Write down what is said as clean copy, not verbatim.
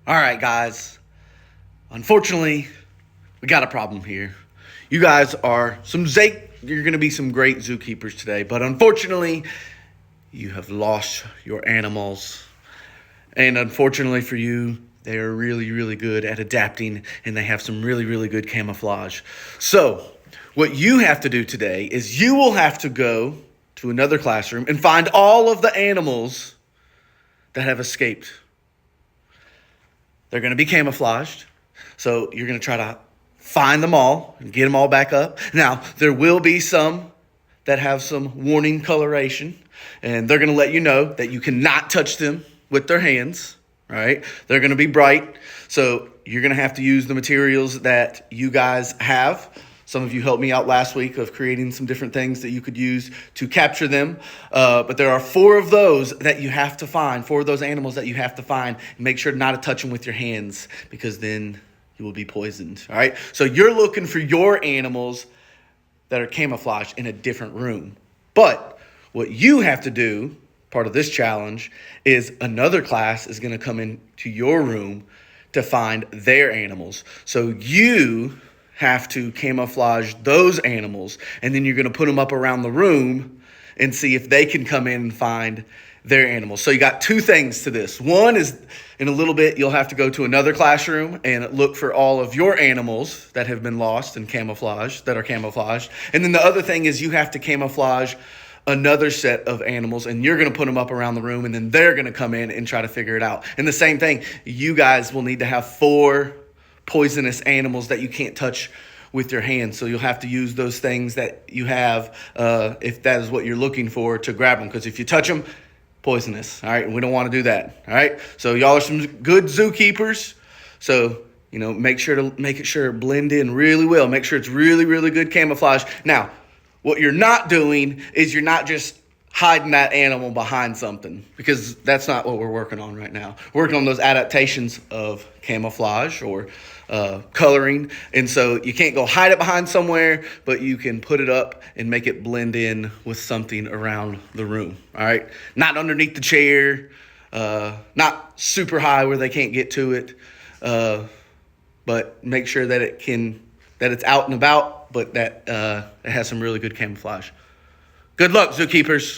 All right, guys. Unfortunately, we got a problem here. You guys are you're going to be some great zookeepers today, but unfortunately, you have lost your animals. And unfortunately for you, they are really, really good at adapting and they have some really, really good camouflage. So, what you have to do today is you will have to go to another classroom and find all of the animals that have escaped. They're going to be camouflaged. So you're going to try to find them all and get them all back up. Now, there will be some that have some warning coloration, and they're going to let you know that you cannot touch them with their hands, right? They're going to be bright. So you're going to have to use the materials that you guys have. Some of you helped me out last week of creating some different things that you could use to capture them. But there are four of those that you have to find, four of those animals that you have to find. And make sure not to touch them with your hands because then you will be poisoned. All right. So you're looking for your animals that are camouflaged in a different room. But what you have to do, part of this challenge, is another class is going to come into your room to find their animals. So you have to camouflage those animals, and then you're going to put them up around the room and see if they can come in and find their animals. So you got two things to this. One is in a little bit, you'll have to go to another classroom and look for all of your animals that have been lost and camouflaged, that are camouflaged. And then the other thing is you have to camouflage another set of animals, and you're going to put them up around the room, and then they're going to come in and try to figure it out. And the same thing, you guys will need to have four poisonous animals that you can't touch with your hands. So you'll have to use those things that you have, if that is what you're looking for, to grab them. Because if you touch them, poisonous. All right, and we don't want to do that. All right, so y'all are some good zookeepers. So make sure to blend in really well. Make sure it's really, really good camouflage. Now, what you're not doing is you're not just hiding that animal behind something, because that's not what we're working on right now. We're working on those adaptations of camouflage or coloring. And so you can't go hide it behind somewhere, but you can put it up and make it blend in with something around the room. All right. Not underneath the chair, not super high where they can't get to it. But make sure that it's out and about, but that it has some really good camouflage. Good luck, zookeepers.